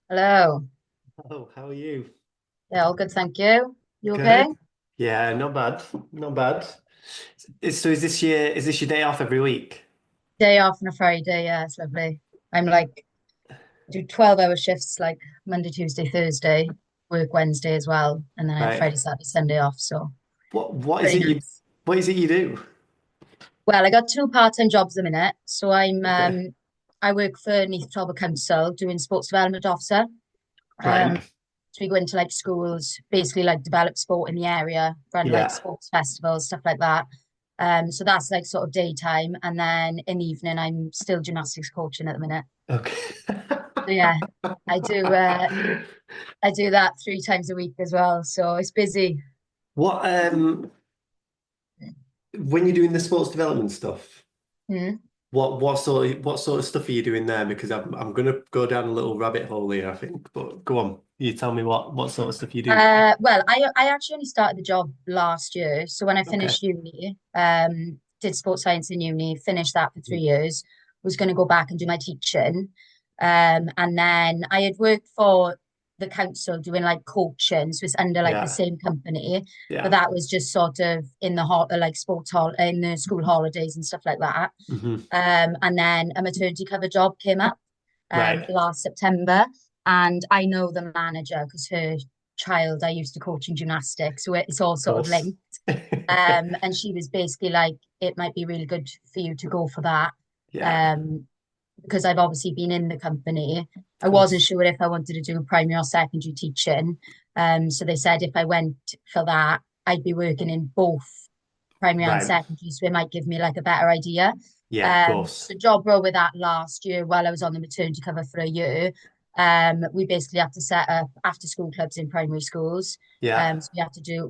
Hello. Oh, how are you? Yeah, all good, thank you. You okay? Good. Yeah, not bad. Not bad. So is this your day off every week? Day off on a Friday, yeah, it's lovely. I'm like do 12-hour shifts like Monday, Tuesday, Thursday, work Wednesday as well, and then I have Right. Friday, Saturday, Sunday off, so What is pretty it you nice. what is it you do? Well, I got two part-time jobs at the minute. So Okay. I work for Neath Port Talbot Council doing sports development officer. Um, Right. so we go into like schools, basically like develop sport in the area, run like Yeah. sports festivals, stuff like that. So that's like sort of daytime, and then in the evening I'm still gymnastics coaching at the minute. Okay. So yeah, I do I do that 3 times a week as well. So it's busy. What when you're doing the sports development stuff, Hmm. what sort of stuff are you doing there? Because I'm gonna go down a little rabbit hole here, I think. But go on, you tell me what sort of stuff you do. Well, I actually only started the job last year. So when I Okay. finished uni, did sports science in uni, finished that for 3 years, was going to go back and do my teaching. And then I had worked for the council doing like coaching, so it's under like the Yeah. same company, but Yeah. that was just sort of in the hot like sports hall in the school holidays and stuff like that. Hmm. And then a maternity cover job came up Right. last September. And I know the manager because her child I used to coach in gymnastics, so it's all Of sort of course. linked. And she was basically like, it might be really good for you to go for that. Yeah, Um, because I've obviously been in the company. of I wasn't course. sure if I wanted to do primary or secondary teaching. So they said if I went for that, I'd be working in both primary and Right. secondary, so it might give me like a better idea. Yeah, of So course. job role with that last year while I was on the maternity cover for a year. We basically have to set up after school clubs in primary schools. Yeah.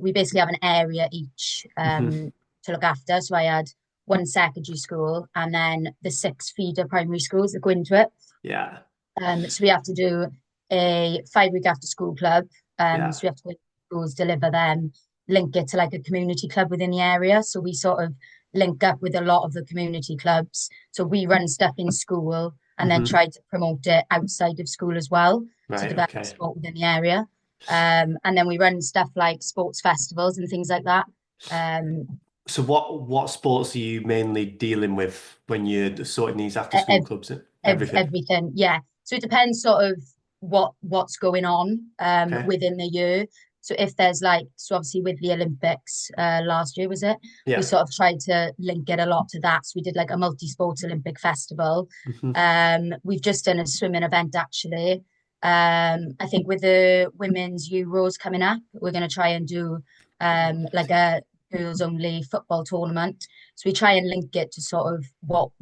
We basically have an area each Hmm. to look after. So I had one secondary school and then the six feeder primary schools that go into it. Yeah. So we have to do a 5 week after school club. Yeah. So we have to go to schools, deliver them, link it to like a community club within the area. So we sort of link up with a lot of the community clubs. So we run stuff in school and then Hmm. try to promote it outside of school as well to Right. develop Okay. sport within the area. And then we run stuff like sports festivals and things like that. Um, So what sports are you mainly dealing with when you're sorting these after school clubs and everything? everything. Yeah. So it depends sort of what's going on Okay. within the year. So if there's like so obviously with the Olympics last year was it? We Yeah. sort of tried to link it a lot to that. So we did like a multi-sports Olympic festival. Hmm. We've just done a swimming event actually. I think with the women's Euros coming up, we're going to try and do like a girls only football tournament. So we try and link it to sort of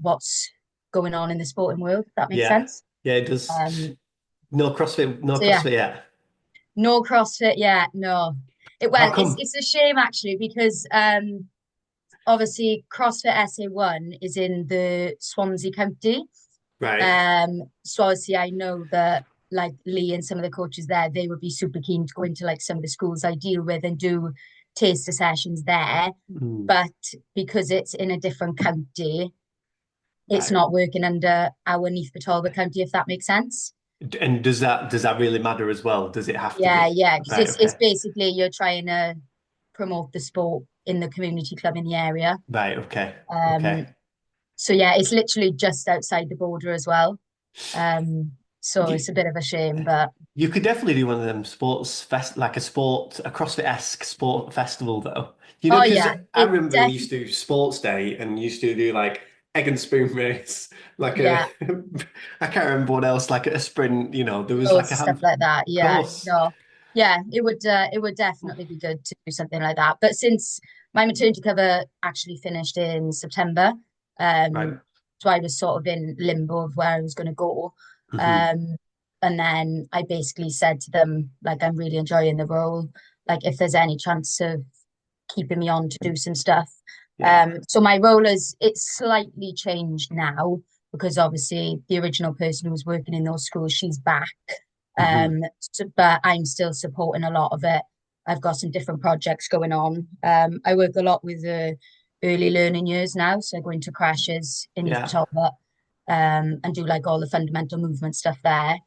what's going on in the sporting world, if that makes Yeah. sense. Yeah, it does. Um, No CrossFit, no so yeah, CrossFit yet. no CrossFit yet, no. How Well, come? it's a shame actually because obviously CrossFit SA1 is in the Swansea County. Right. So obviously I know that like Lee and some of the coaches there, they would be super keen to go into like some of the schools I deal with and do taster sessions there. Mm. But because it's in a different county, it's Right. not working under our Neath Port Talbot County, if that makes sense. And does that really matter as well? Does it have to Yeah, be? yeah, because Right. it's Okay. basically you're trying to promote the sport in the community club in the area. Right. Okay. Okay. Um, so yeah, it's literally just outside the border as well. So it's You, a bit of a shame, but You could definitely do one of them sports fest, like a CrossFit-esque sport festival, though. oh Because yeah, I it remember we def used to do sports day and used to do like egg and spoon race, like a, yeah, I can't remember what else, like a sprint. There was like loads a of stuff hand like that. Yeah, course. no, yeah, it would definitely be good to do something like that. But since my maternity cover actually finished in September, Right. so I was sort of in limbo of where I was going to go. Hmm. Um, and then I basically said to them, like, I'm really enjoying the role. Like, if there's any chance of keeping me on to do some stuff. Yeah. So my role is it's slightly changed now because obviously the original person who was working in those schools, she's back. Hmm. But I'm still supporting a lot of it. I've got some different projects going on. I work a lot with the early learning years now, so I go into crashes in Neath Port Yeah. Talbot, and do like all the fundamental movement stuff there.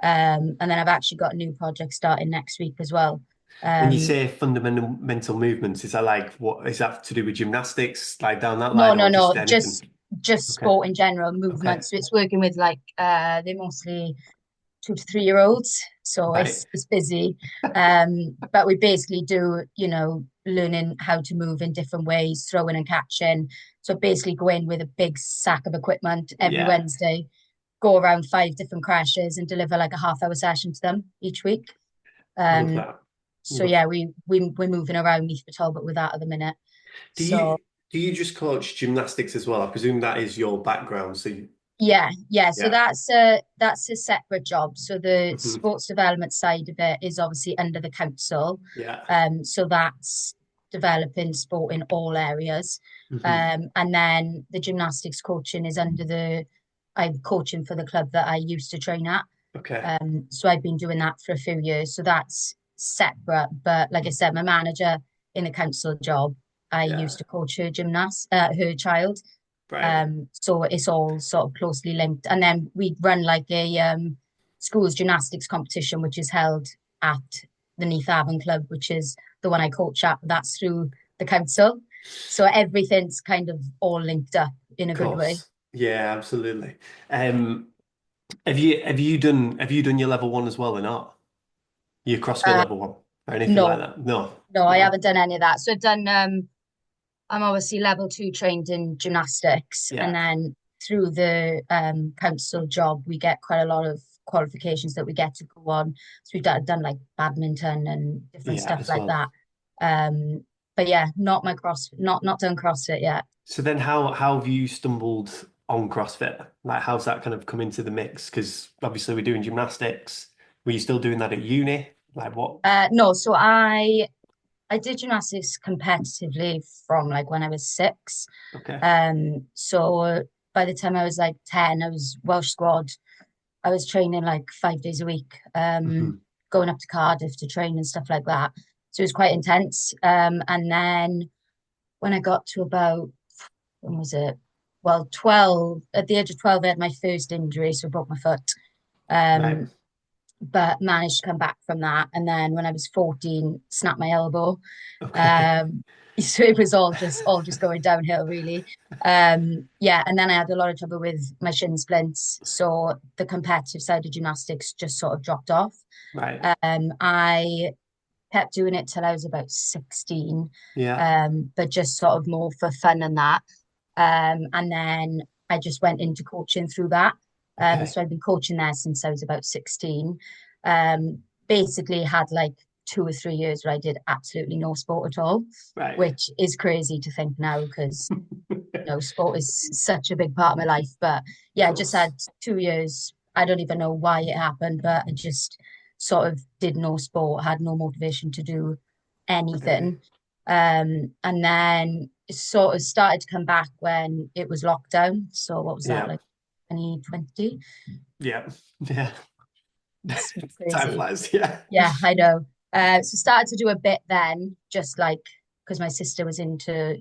And then I've actually got a new project starting next week as well. When you Um, say fundamental mental movements, is that like what is that to do with gymnastics, like down that no, line, no, or no, just anything? just Okay. sport in general, Okay. movement. So it's working with like they're mostly 2 to 3 year olds, so Right. it's busy. But we basically do, learning how to move in different ways, throwing and catching. So basically go in with a big sack of equipment every Yeah. Wednesday, go around 5 different crashes and deliver like a half-hour session to them each week. Love Um, that. so Love. yeah, we're moving around Neath Port Talbot with that at the minute. Do So you do you just coach gymnastics as well? I presume that is your background. So yeah. So yeah. that's a separate job. So the Hmm. sports development side of it is obviously under the council. Yeah. So that's developing sport in all areas. Hmm. And then the gymnastics coaching is under I'm coaching for the club that I used to train at. Okay. So I've been doing that for a few years. So that's separate. But like I said, my manager in the council job, I Yeah. used to coach her child. Right. So it's all sort of closely linked. And then we run like a schools gymnastics competition, which is held at the Neath Avon Club, which is the one I coach at. That's through the council. So everything's kind of all linked up in a Of good way. course. Yeah, absolutely. Um, have you done your level one as well or not? Your CrossFit Uh, level one or anything like no, that? No. no, I No. haven't done any of that. So I've done I'm obviously level 2 trained in gymnastics, and Yeah. then through the council job, we get quite a lot of qualifications that we get to go on. So we've done like badminton and different Yeah, stuff as like well. that. But yeah, not done CrossFit yet. So then how have you stumbled on CrossFit? Like how's that kind of come into the mix? Because obviously we're doing gymnastics. Were you still doing that at uni? Like what? No, so I did gymnastics competitively from like when I was 6. Okay. So by the time I was like 10, I was Welsh squad. I was training like 5 days a week, Hmm. going up to Cardiff to train and stuff like that. So it was quite intense. And then when I got to about, when was it? Well, 12, at the age of 12, I had my first injury, so I broke my foot. Right. Um, but managed to come back from that. And then when I was 14, snapped my elbow. Okay. Um, so it was all just going downhill, really. Yeah, and then I had a lot of trouble with my shin splints, so the competitive side of gymnastics just sort of dropped off. Right. I kept doing it till I was about 16, Yeah. but just sort of more for fun and that. And then I just went into coaching through that. Okay. So I've been coaching there since I was about 16. Basically had like 2 or 3 years where I did absolutely no sport at all, Right. which is crazy to think now because sport is such a big part of my life. But Of yeah, I just had course. 2 years. I don't even know why it happened, but I just sort of did no sport, had no motivation to do Okay. anything. And then it sort of started to come back when it was lockdown. So what was that, Yeah. like 2020? Yeah. Yeah. It's been Time crazy. flies. Yeah. Yeah, I know. So started to do a bit then, just like because my sister was into,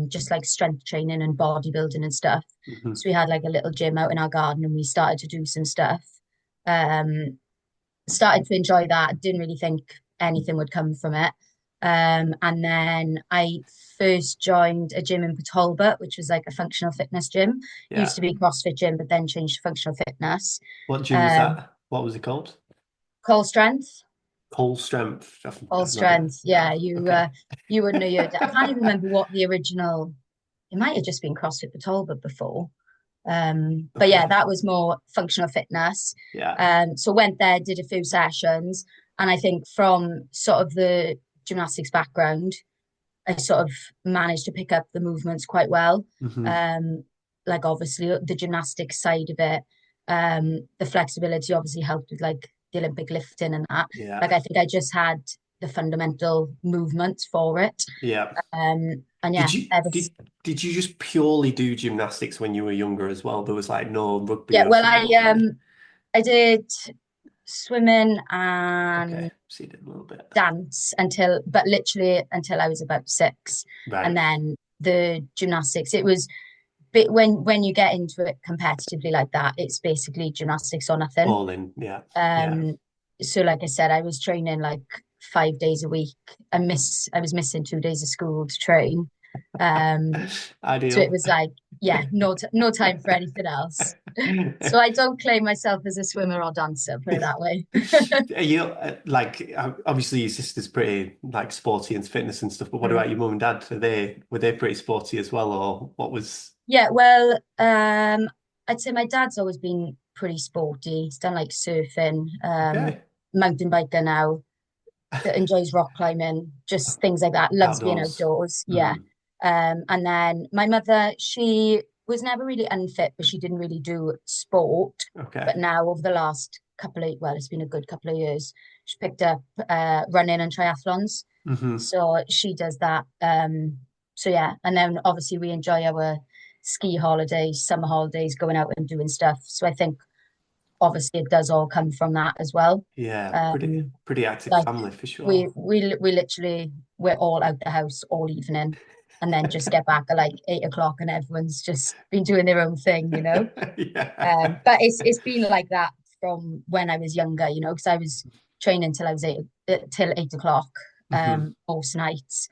just like strength training and bodybuilding and stuff. Hmm. So we had like a little gym out in our garden and we started to do some stuff. Um, Started to enjoy that. Didn't really think anything would come from it. And then I first joined a gym in Port Talbot, which was like a functional fitness gym. Used Yeah. to be CrossFit gym, but then changed to functional fitness. What gym was Um, that? What was it called? Core Strength. Whole Strength. All I've not heard. strength. Yeah, No. Okay. you wouldn't know your. I can't even remember what the original. It might have just been CrossFit Talbot before. But yeah, Okay. that was more functional fitness. Yeah. So went there, did a few sessions, and I think from sort of the gymnastics background, I sort of managed to pick up the movements quite well. Hmm. Um, like obviously the gymnastics side of it, the flexibility obviously helped with like the Olympic lifting and that. Like Yeah. I think I just had the fundamental movements for it. Yeah. And yeah, Did you ever did did you just purely do gymnastics when you were younger as well? There was like no rugby yeah, or well football or anything. I did swimming Okay. and So you did a little bit. dance but literally until I was about 6. And Right. then the gymnastics, it was bit when you get into it competitively like that, it's basically gymnastics or nothing. All in. Yeah. Yeah. Um, so like I said, I was training like 5 days a week. I was missing 2 days of school to train. Um, so it Ideal. was like, yeah, no time for anything else. So I don't claim myself as a swimmer or dancer, put it that way. Are you like obviously your sister's pretty like sporty and fitness and stuff, but what Mm. about your mum and dad? Were they pretty sporty as well, or what was Yeah, well, I'd say my dad's always been pretty sporty. He's done like surfing, okay? mountain biker now, that enjoys rock climbing, just things like that. Loves being Outdoors. outdoors. Yeah. Hmm. And then my mother, she was never really unfit, but she didn't really do sport. But Okay. now over the last well, it's been a good couple of years, she picked up running and triathlons. Hmm. So she does that. So yeah, and then obviously we enjoy our ski holidays, summer holidays, going out and doing stuff. So I think obviously it does all come from that as well. Yeah, Um, pretty active like family for sure. we literally we're all out the house all evening, and then just get back at like 8 o'clock, and everyone's just been doing their own thing, you know. Yeah. But it's been like that from when I was younger, you know, because I was training till I was till 8 o'clock, Hmm. most nights.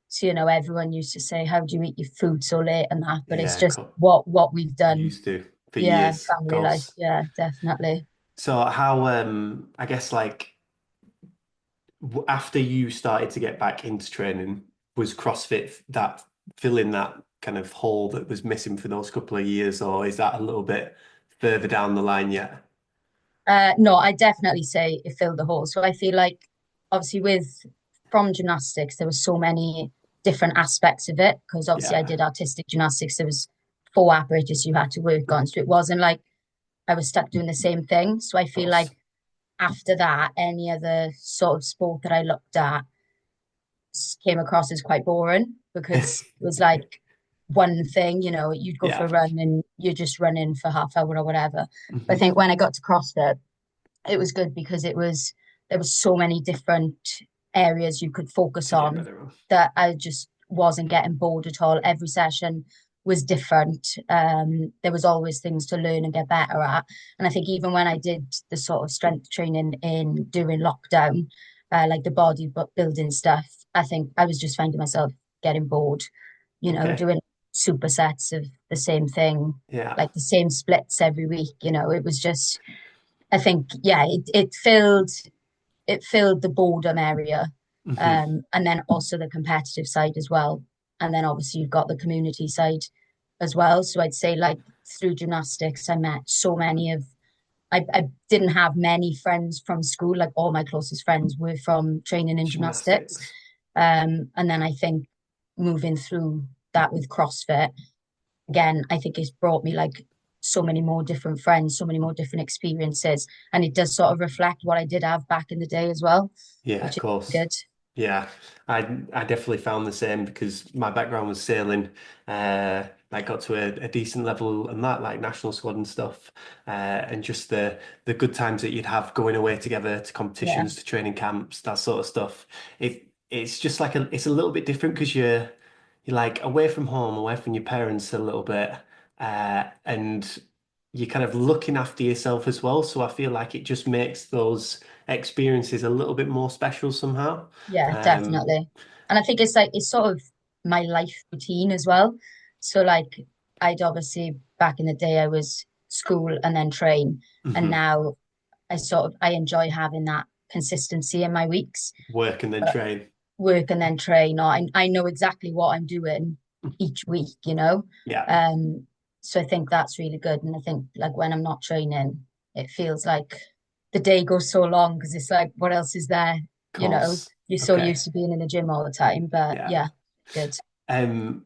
So you know, everyone used to say, "How do you eat your food so late?" and that. But it's Yeah, just cool. what we've done. Used to for Yeah, years, of family life. course. Yeah, definitely. So how I guess like after you started to get back into training, was CrossFit that filling that kind of hole that was missing for those couple of years, or is that a little bit further down the line yet? No, I definitely say it filled the hole. So I feel like obviously with from gymnastics, there was so many different aspects of it because obviously I Yeah, did artistic gymnastics. There was four apparatus you had to work on. So it wasn't like I was stuck doing the same thing. So I of feel like course. after that, any other sort of sport that I looked at came across as quite boring because it was like one thing, you know, you'd go for Yeah. a run and you're just running for half hour or whatever. But I Hmm. think when I got to CrossFit, it was good because there was so many different areas you could focus To get on better on. that I just wasn't getting bored at all. Every session was different. There was always things to learn and get better at. And I think even when I did the sort of strength training in during lockdown, like the building stuff, I think I was just finding myself getting bored, you know, Okay. doing supersets of the same thing, Yeah. like the same splits every week. You know, it was just I think yeah, it filled the boredom area, Hmm. and then also the competitive side as well, and then obviously you've got the community side as well. So I'd say like through gymnastics, I met so many of. I didn't have many friends from school. Like all my closest friends were from training in gymnastics, Gymnastics. and then I think moving through that with CrossFit again, I think it's brought me like so many more different friends, so many more different experiences. And it does sort of reflect what I did have back in the day as well, Yeah, which of is course. good. Yeah, I I definitely found the same because my background was sailing. I got to a decent level and that, like national squad and stuff, and just the good times that you'd have going away together to Yeah. competitions, to training camps, that sort of stuff. It's just like it's a little bit different because you're like away from home, away from your parents a little bit, and you're kind of looking after yourself as well. So I feel like it just makes those experiences a little bit more special somehow. Yeah, Um, definitely. And I think it's like it's sort of my life routine as well. So like I'd obviously back in the day I was school and then train. And mhm. now I enjoy having that consistency in my weeks. Work and then But train. work and then train, or I know exactly what I'm doing each week, you know. Yeah, of So I think that's really good. And I think like when I'm not training, it feels like the day goes so long because it's like, what else is there? You know, course. you're so Okay. used to being in the gym all the time. But Yeah. yeah, good. Um,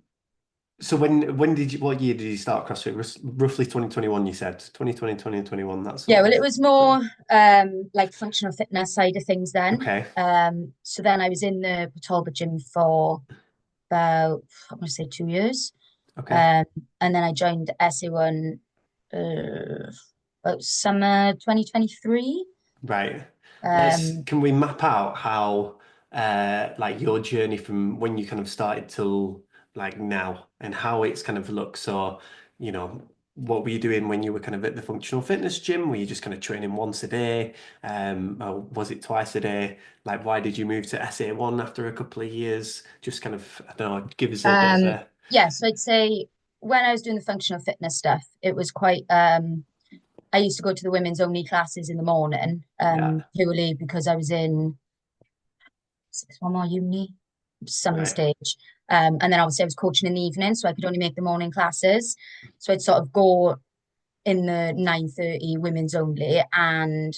so when did you what year did you start CrossFit? Roughly 2021, you said. 2020, 2021, that Yeah, sort well, of it was thing. more like functional fitness side of things then. Okay. So then I was in the Talbot gym for about, I'm going to say 2 years. Okay. Um, and then I joined SA1 uh, about summer 2023. Right. Um, Can we map out how like your journey from when you kind of started till like now and how it's kind of looked? So what were you doing when you were kind of at the functional fitness gym? Were you just kind of training once a day? Or was it twice a day? Like, why did you move to SA1 after a couple of years? Just kind of, I don't know, give us a bit of Um, a, yeah, so I'd say when I was doing the functional fitness stuff, it was quite I used to go to the women's only classes in the morning, yeah, purely because I was in sixth form or uni, some right, stage. And then obviously I was coaching in the evening, so I could only make the morning classes. So I'd sort of go in the 9:30 women's only, and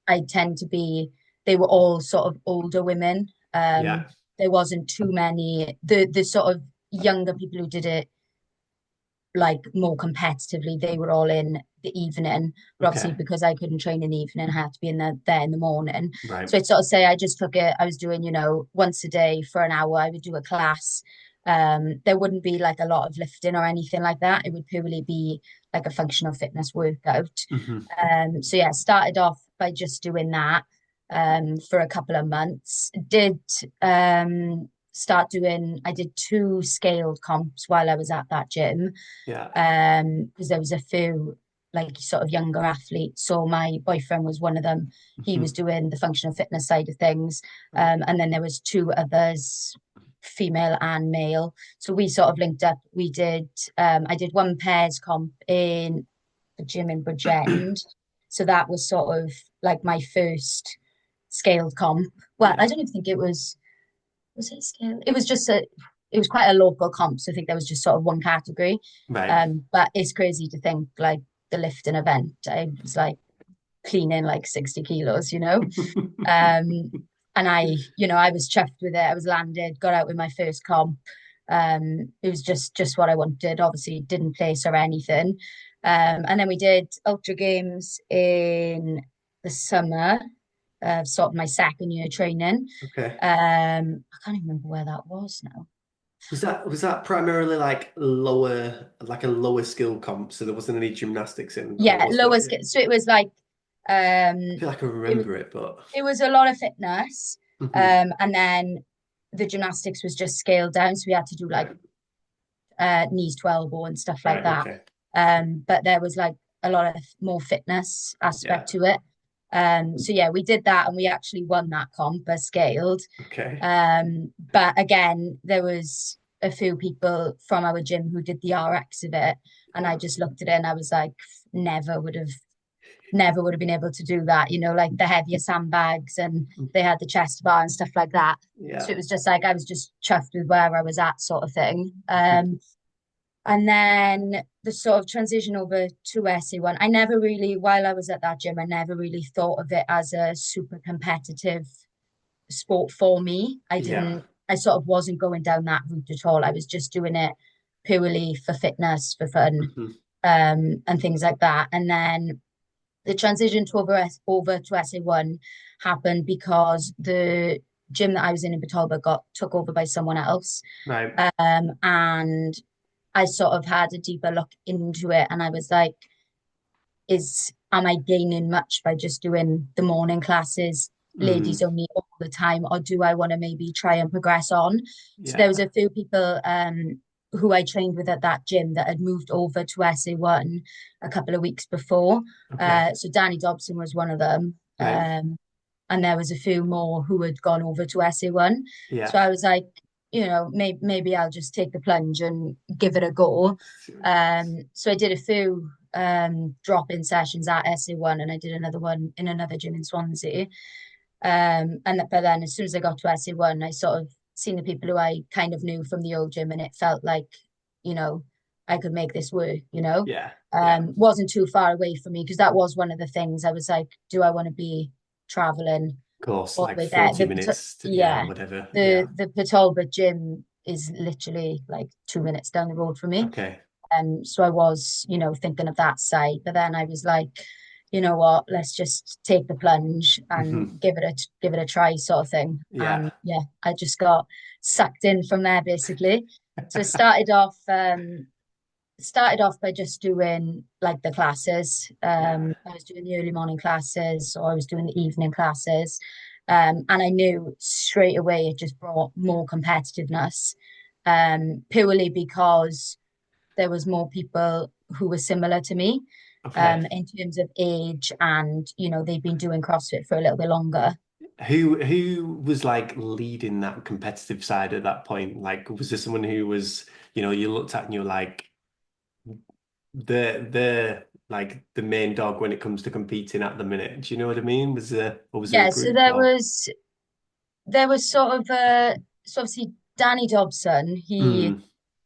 I tend to be, they were all sort of older women. yeah, There wasn't too many, the sort of younger people who did it like more competitively, they were all in the evening. But obviously, okay, because I couldn't train in the evening, I had to be there in the morning. right, So I'd sort of say I just took it, I was doing, once a day for an hour, I would do a class. There wouldn't be like a lot of lifting or anything like that. It would purely be like a functional fitness workout. hmm So yeah, started off by just doing that for a couple of months. Did I did two scaled comps while I was at that gym, yeah, because there was a few like sort of younger athletes. So my boyfriend was one of them. He was hmm doing the functional fitness side of things, right, and then there was two others, female and male. So we sort of linked up. We did. I did one pairs comp in the gym in Bridgend. So that was sort of like my first scaled comp. Well, I yeah, don't even think it was it scale? It was just it was quite a local comp, so I think there was just sort of one category. right, But it's crazy to think like the lifting event, I was like cleaning like 60 kilos, Um, and I was chuffed with it. I was landed, got out with my first comp. It was just what I wanted. Obviously, didn't place or anything. And then we did Ultra Games in the summer, sort of my second year training. okay. I can't even remember where that was now. Was that primarily like a lower skill comp, so there wasn't any gymnastics in, or Yeah, was there? lower Yeah. skill. So it was like I um, feel like I it remember it, but it was a lot of fitness, Mhm. and then the gymnastics was just scaled down. So we had to do like Right, knees to elbow and stuff like right, that. okay, But there was like a lot of more fitness yeah, aspect to it. So yeah, we did that and we actually won that comp as scaled. okay, But again, there was a few people from our gym who did the RX of it, and I just looked at it and I was like, never would have, never would have been able to do that. Like the heavier sandbags, and they had the chest bar and stuff like that. So yeah, it was just like I was just chuffed with where I was at, sort of thing. And then the sort of transition over to SE1, I never really, while I was at that gym, I never really thought of it as a super competitive sport for me. yeah, I sort of wasn't going down that route at all. I was just doing it purely for fitness, for fun, mhm, and things like that. And then the transition to over to SA1 happened because the gym that I was in Batalba got took over by someone else. right, And I sort of had a deeper look into it, and I was like, am I gaining much by just doing the morning classes, mm, ladies only all the time, or do I want to maybe try and progress on? So there was yeah, a few people who I trained with at that gym that had moved over to SA1 a couple of weeks before. okay, So Danny Dobson was one of them. right, And there was a few more who had gone over to SA1. So yeah, I was like, maybe I'll just take the plunge and give it a go. So I did a few drop-in sessions at SA1, and I did another one in another gym in Swansea. But then as soon as I got to SA1, I sort of seen the people who I kind of knew from the old gym, and it felt like, you know, I could make this work. yeah, yeah, of Wasn't too far away from me, because that was one of the things I was like, do I want to be traveling course, all the like way there? 40 minutes to, yeah, Yeah, whatever, yeah, the Talbot gym is literally like 2 minutes down the road from me. okay, So I was, thinking of that side, but then I was like, you know what, let's just take the plunge and hmm give it a try, sort of thing. yeah, And yeah, I just got sucked in from there basically. So started off by just doing like the classes. yeah, I was doing the early morning classes, or I was doing the evening classes. And I knew straight away it just brought more competitiveness, purely because there was more people who were similar to me, Okay. in terms of age, and they've been doing CrossFit for a little bit longer. Who was like leading that competitive side at that point? Like, was there someone who was, you looked at and you're like the like the main dog when it comes to competing at the minute? Do you know what I mean? Was there a Yeah, so group or? there was sort of so obviously Danny Dobson, he Mm,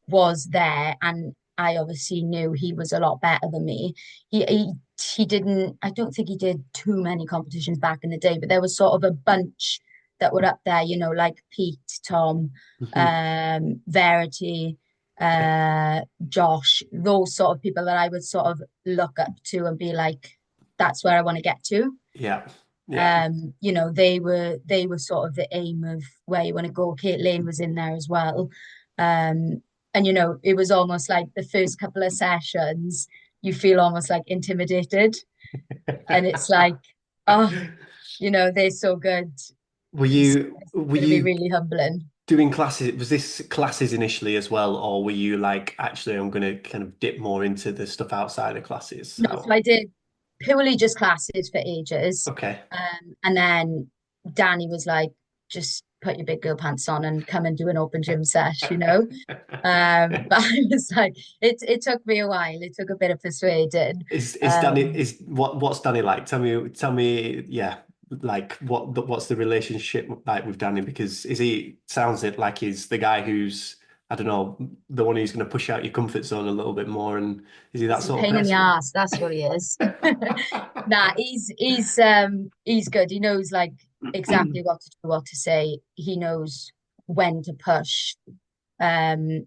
was there, and I obviously knew he was a lot better than me. He didn't, I don't think he did too many competitions back in the day, but there was sort of a bunch that were up there, like Pete, Tom, mhm. Verity, Okay. Josh, those sort of people that I would sort of look up to and be like, that's where I want to get to. Yeah. Yeah. They were sort of the aim of where you want to go. Kate Lane was in there as well. And it was almost like the first couple of sessions, you feel almost like intimidated. And it's like, oh, they're so good. Were It's, you it's were going to be you really humbling. doing classes? Was this classes initially as well, or were you like, actually, I'm going to kind of dip more into the stuff outside of classes? No, so I did purely just classes for ages. Okay. And then Danny was like, just put your big girl pants on and come and do an open gym sesh. But I was like, it took me a while. It took a bit of persuading. Is Danny Um, is what's Danny like? Tell me, yeah, like what's the relationship like with Danny? Because sounds it like he's the guy who's, I don't know, the one who's going to push out your comfort zone a little bit more, and is he that he's a sort of pain in the person? ass. That's what he is. Nah, he's good. He knows like exactly what to do, what to say. He knows when to push. Um,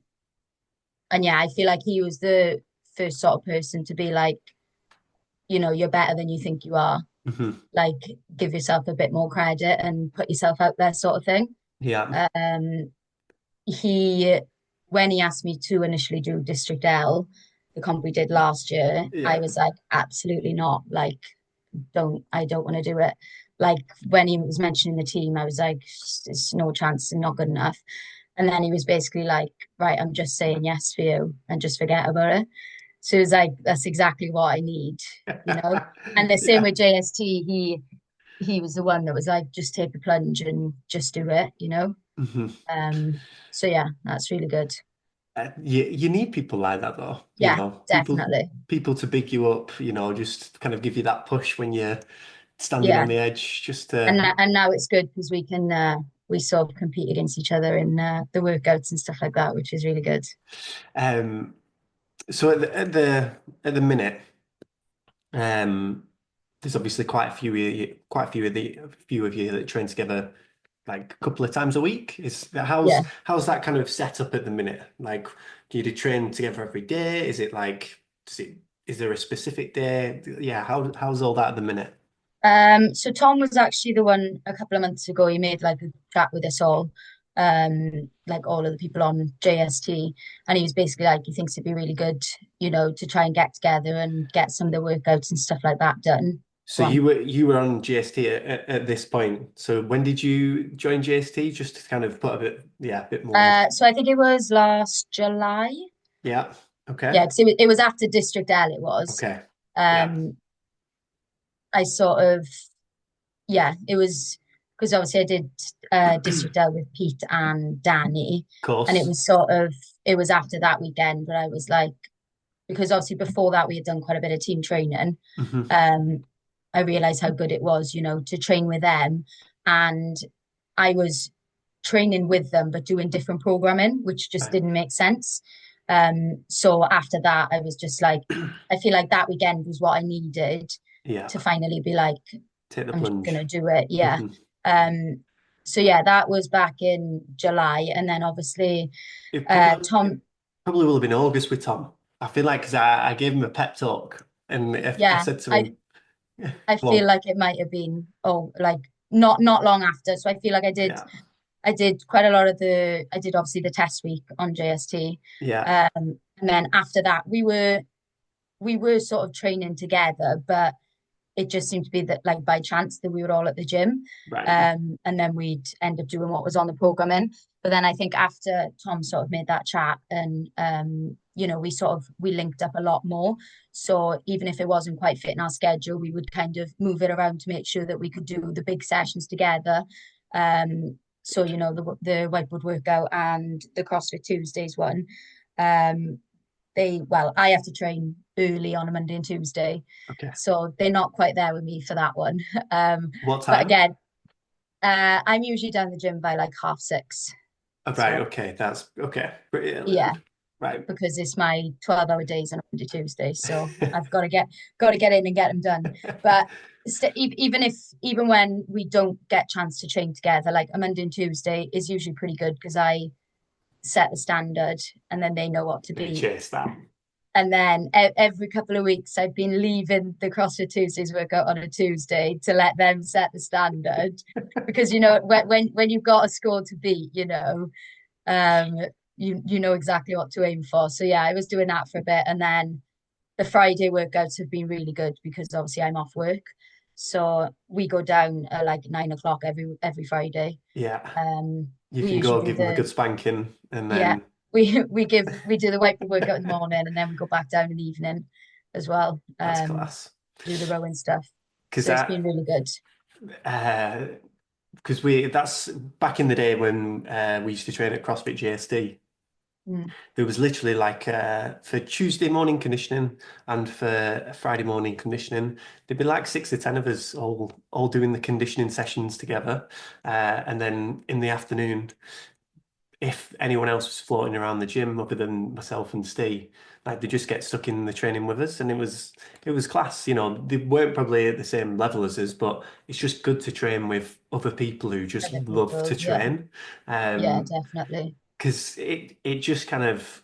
and yeah, I feel like he was the first sort of person to be like, you're better than you think you are. Mhm. Like, give yourself a bit more credit and put yourself out there, sort of thing. Yeah, Um, he, when he asked me to initially do District L, the comp we did last year, I yeah. was like, absolutely not. Like, I don't want to do it. Like when he was mentioning the team, I was like, there's no chance, I'm not good enough. And then he was basically like, right, I'm just saying yes for you and just forget about it. So it was like, that's exactly what I need. And the same Yeah. with JST, he was the one that was like, just take the plunge and just do it. Mhm. Um, so yeah, that's really good. You need people like that though, Yeah, people definitely. people to big you up, just kind of give you that push when you're standing on Yeah. the edge, just And to. and now it's good because we sort of compete against each other in the workouts and stuff like that, which is really good. Um, so at the minute, um, there's obviously quite a few of you that train together like a couple of times a week. Is how's Yeah. how's that kind of set up at the minute? Like, do you train together every day? Is it like, is there a specific day? Yeah, how's all that at the minute? So Tom was actually the one a couple of months ago. He made like a chat with us all, like all of the people on JST, and he was basically like, he thinks it'd be really good, to try and get together and get some of the workouts and stuff like that done. So Go you on. were you were on GST at this point. So when did you join GST? Just to kind of put a bit, yeah, a bit more. So I think it was last July. Yeah. Okay. Yeah, because it was after District L. It was. Okay. Yeah. Um, I sort of yeah, it was because obviously I did District L with Pete and Danny, Of and it course. was sort of it was after that weekend that I was like, because obviously before that we had done quite a bit of team training. Hmm. Um, I realized how good it was, to train with them, and I was training with them but doing different programming, which just Right. didn't make sense. So after that, I was just like, I feel like that weekend was what I needed Yeah. to finally be like, Take the I'm just plunge. gonna do it. Yeah. Hmm. So yeah, that was back in July, and then obviously, It probably Tom. it probably will have been August with Tom. I feel like, because I gave him a pep talk, and I Yeah, said to I him, yeah, I come feel on. like it might have been like not long after. So I feel like Yeah. I did quite a lot of I did obviously the test week on JST, Yeah. and then after that we were sort of training together, but it just seemed to be that like by chance that we were all at the gym, Right. and then we'd end up doing what was on the programming. But then I think after Tom sort of made that chat and we linked up a lot more. So even if it wasn't quite fitting our schedule, we would kind of move it around to make sure that we could do the big sessions together. So the whiteboard workout and the CrossFit Tuesdays one. I have to train early on a Monday and Tuesday, Okay. so they're not quite there with me for that one. What But time? again, I'm usually down the gym by like 6:30. Oh, right. So Okay. That's okay. Pretty early yeah, then. Right. because it's my 12-hour days on a Monday, Tuesday. So I've got to get in and get them done. But even when we don't get chance to train together, like a Monday and Tuesday is usually pretty good because I set the standard and then they know what to You beat. chase that. And then every couple of weeks, I've been leaving the CrossFit Tuesdays workout on a Tuesday to let them set the standard, because when you've got a score to beat, um, you know exactly what to aim for. So yeah, I was doing that for a bit, and then the Friday workouts have been really good because obviously I'm off work, so we go down at like 9 o'clock every Friday. Yeah. You We can usually go do give them a the good spanking and yeah, then we do the whiteboard workout in the morning, and then we go back down in the evening as well. that's class. Do the rowing stuff. Because So it's been really good. uh, because that's back in the day when we used to train at CrossFit JST. Mm, There was literally like for Tuesday morning conditioning and for Friday morning conditioning, there'd be like 6 or 10 of us all doing the conditioning sessions together. And then in the afternoon, if anyone else was floating around the gym other than myself and Steve, like they just get stuck in the training with us, and it was class. They weren't probably at the same level as us, but it's just good to train with other people who just other love to people, yeah, train. yeah, Um, definitely, because it just kind of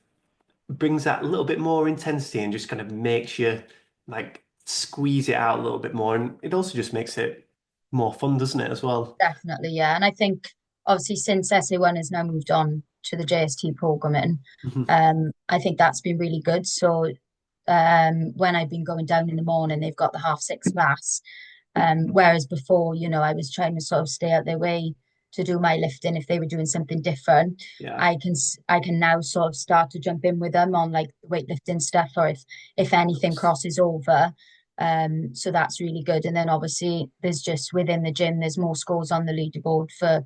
brings that little bit more intensity and just kind of makes you like squeeze it out a little bit more, and it also just makes it more fun, doesn't it, as well? definitely, yeah. And I think obviously since SA1 has now moved on to the JST programming, Mhm. I think that's been really good. So when I've been going down in the morning, they've got the 6:30 class. Whereas before, I was trying to sort of stay out their way to do my lifting if they were doing something different. Yeah. I can now sort of start to jump in with them on like weightlifting stuff, or if anything crosses over. So that's really good. And then obviously there's just within the gym, there's more scores on the leaderboard for,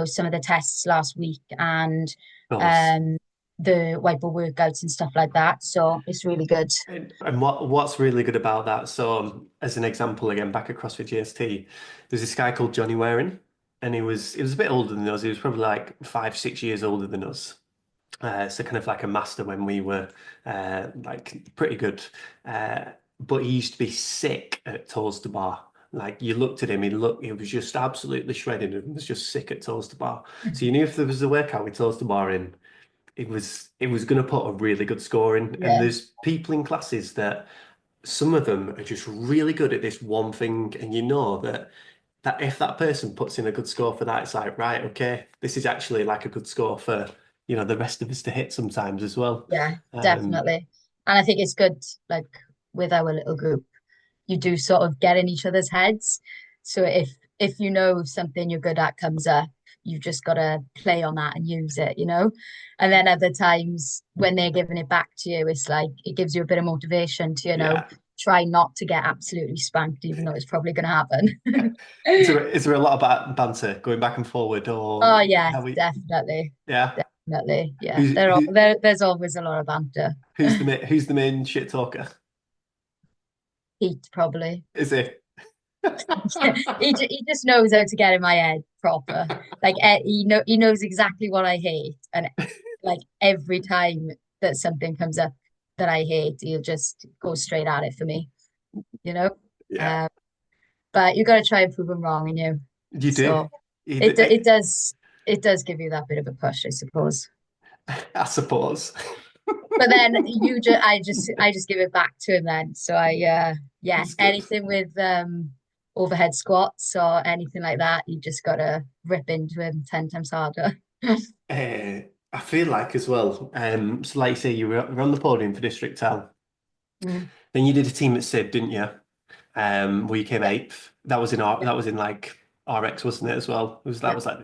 some of the tests last week and Of course. um the whiteboard workouts and stuff like that. So it's really good. And what's really good about that? So, as an example, again, back at CrossFit GST, there's this guy called Johnny Waring, and he was a bit older than us. He was probably like 5, 6 years older than us. So kind of like a master when we were like pretty good. But he used to be sick at toes to bar. Like you looked at him, he was just absolutely shredded and was just sick at toes to bar. So you knew if there was a workout with toes to bar in, it was going to put a really good score in. And Yeah, there's people in classes that some of them are just really good at this one thing, and you know that if that person puts in a good score for that, it's like, right, okay, this is actually like a good score for the rest of us to hit sometimes as well. yeah, Um, definitely. And I think it's good, like with our little group, you do sort of get in each other's heads. So if something you're good at comes up, you've just got to play on that and use it. And then other times when they're giving it back to you, it's like it gives you a bit of motivation to, yeah. try not to get absolutely spanked, even though it's probably going to happen. Is there a lot of banter going back and forward, or Oh yeah, how we? definitely, Yeah. definitely, yeah. Who's who, There's always a lot of banter. who's the main shit talker? Heat probably. Is it? He just knows how to get in my head proper. Like he knows exactly what I hate, and like every time that something comes up that I hate, he'll just go straight at it for me. You know. Yeah. Uh, but you got to try and prove him wrong, You do. so You do. it does give you that bit of a push, I suppose. I suppose. But then I just give it back to him then. So yeah, It's good. anything with overhead squats or anything like that, you just gotta rip into him 10 times harder. I feel like as well. So like you say, you were on the podium for District Town. Mm. Then you did a team at SiD, didn't you? Where you came Yeah, eighth. That was in yeah, that was in like RX, wasn't it, as well? It was that Yeah, was like,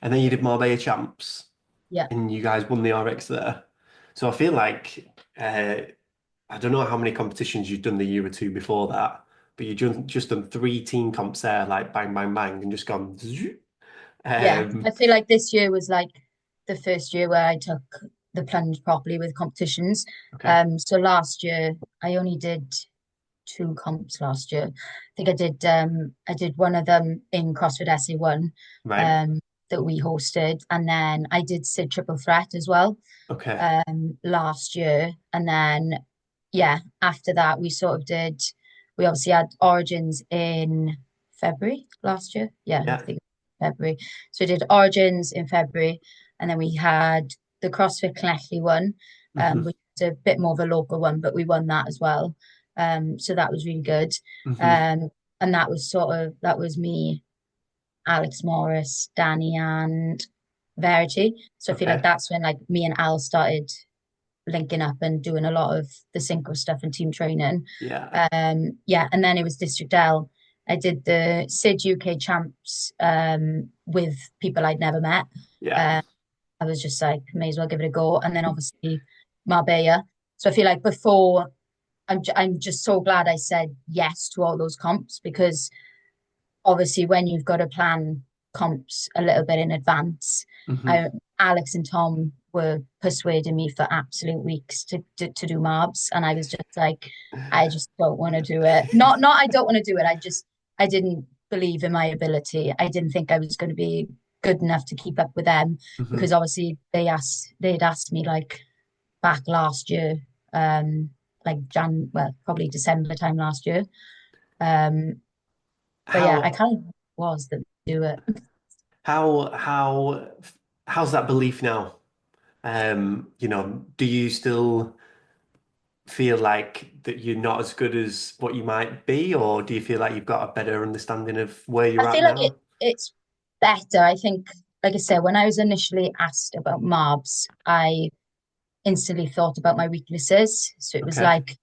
and then you did Marbella Champs, yeah, and you guys won the RX there. So I feel like I don't know how many competitions you've done the year or two before that, but you just done three team comps there, like bang, bang, bang, and just gone. Zzz. yeah. I Um, feel like this year was like the first year where I took the plunge properly with competitions. okay, So last year I only did two comps last year. I think I did one of them in CrossFit SA1 right, um that we hosted, and then I did SiD Triple Threat as well okay, last year. And then yeah, after that we obviously had Origins in February last year. Yeah, I yeah, think February. So we did Origins in February, and then we had the CrossFit Connectly one, hmm which is a bit more of a local one, but we won that as well. So that was really good. hmm Um, and that was me, Alex Morris, Danny, and Verity. So I feel like okay, that's when like me and Al started linking up and doing a lot of the synchro stuff and team training. yeah, Yeah, and then it was District L. I did the SID UK champs with people I'd never met. yeah, Uh, I was just like, may as well give it a go. And then obviously Marbella. So I feel like before, I'm just so glad I said yes to all those comps, because obviously when you've got to plan comps a little bit in advance, hmm I Alex and Tom were persuading me for absolute weeks to do marbs, and I was just like, I just don't want to do it. Not I don't want to do it. I didn't believe in my ability. I didn't think I was going to be good enough to keep up with them, hmm because obviously they'd asked me like back last year, like well, probably December time last year. Um, but yeah, I How kind of was that do it. how how how's that belief now? Do you still feel like that you're not as good as what you might be, or do you feel like you've got a better understanding of where I you're at feel like now? it's better. I think, like I said, when I was initially asked about marbs, I instantly thought about my weaknesses. So it was Okay. like,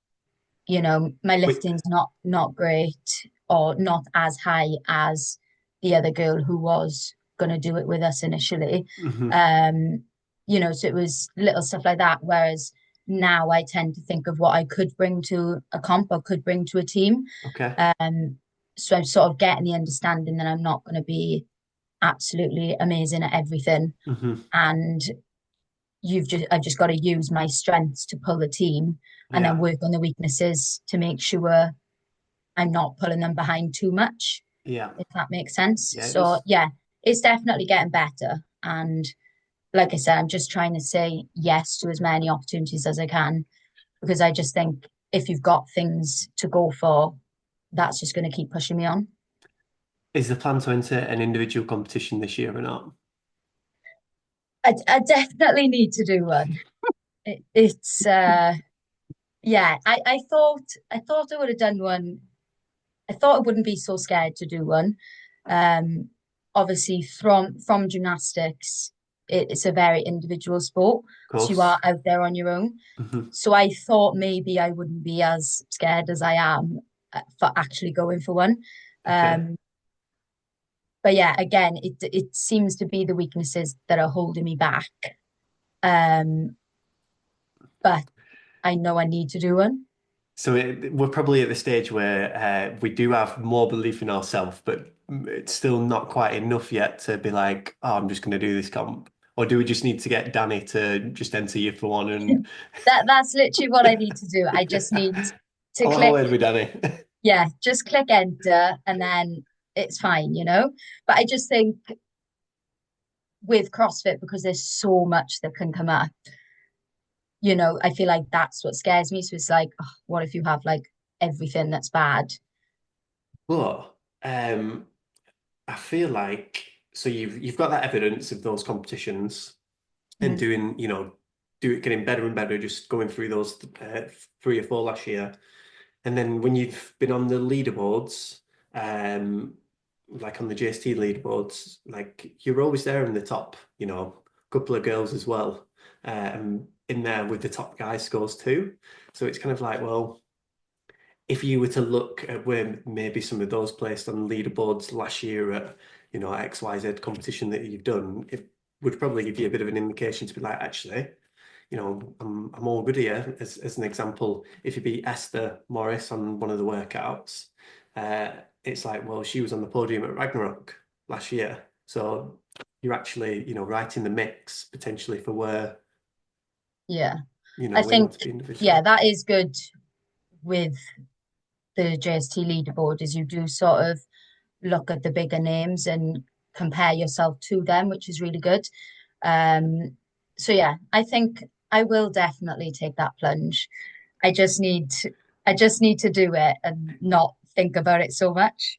my Wait. lifting's not great, or not as high as the other girl who was going to do it with us initially. hmm Um, so it was little stuff like that. Whereas now I tend to think of what I could bring to a comp or could bring to a team. Okay. Um, so I'm sort of getting the understanding that I'm not going to be absolutely amazing at everything. hmm And I've just got to use my strengths to pull the team, and then Yeah. work on the weaknesses to make sure I'm not pulling them behind too much, Yeah. if that makes sense. Yeah, it So does. yeah, it's definitely getting better. And like I said, I'm just trying to say yes to as many opportunities as I can, because I just think if you've got things to go for, that's just going to keep pushing me on. Is the plan to enter an individual competition this year or not? I definitely need to do one. It's yeah, I thought I would have done one. I thought I wouldn't be so scared to do one. Um, Obviously from gymnastics, it's a very individual sport, Of so you are course. out there on your own. hmm So I thought maybe I wouldn't be as scared as I am for actually going for one. Okay. Um, but yeah, again, it seems to be the weaknesses that are holding me back. Um, but I know I need to do one. So we're probably at the stage where we do have more belief in ourselves, but it's still not quite enough yet to be like, oh, I'm just going to do this comp. Or do we just need to get Danny to just enter you for one and That's literally what I need to do. I just need to I'll have a click, word with Danny. yeah, just click enter, and then it's fine. But I just think with CrossFit, because there's so much that can come up, I feel like that's what scares me. So it's like, oh, what if you have like everything that's bad? But I feel like so you've got that evidence of those competitions and Mm. doing, getting better and better, just going through those three or four last year. And then when you've been on the leaderboards, um, like on the JST leaderboards, like you're always there in the top, a couple of girls as well, in there with the top guy scores too. So it's kind of like, well, if you were to look at where maybe some of those placed on leaderboards last year at, XYZ competition that you've done, it would probably give you a bit of an indication to be like, actually, I'm all good here. As an example, if you beat Esther Morris on one of the workouts, uh, it's like, well, she was on the podium at Ragnarok last year. So you're actually, right in the mix potentially for where, Yeah. I where you think, want to be individually. yeah, that is good with the JST leaderboard is you do sort of look at the bigger names and compare yourself to them, which is really good. Um, so yeah, I think I will definitely take that plunge. I just need I just need to do it and not think about it so much.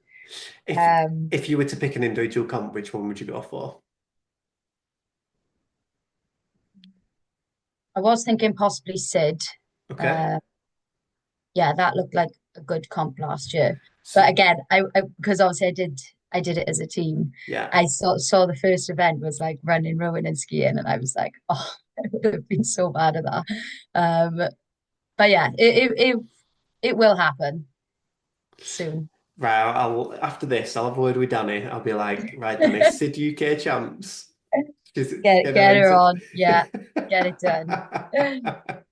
If Um, if you were to pick an individual comp, which one would you go for? I was thinking possibly SiD. Okay. Uh, yeah, that looked like a good comp last year. But So again, I because obviously I did it as a team. yeah. I saw the first event was like running, rowing, and skiing, and I was like, oh, I would have been so bad at that. Um, but yeah, it will happen soon. Right, after this, I'll have a word with Danny. I'll be like, right, Danny, SiD UK champs. Just get her Get her entered. on, yeah, get it done.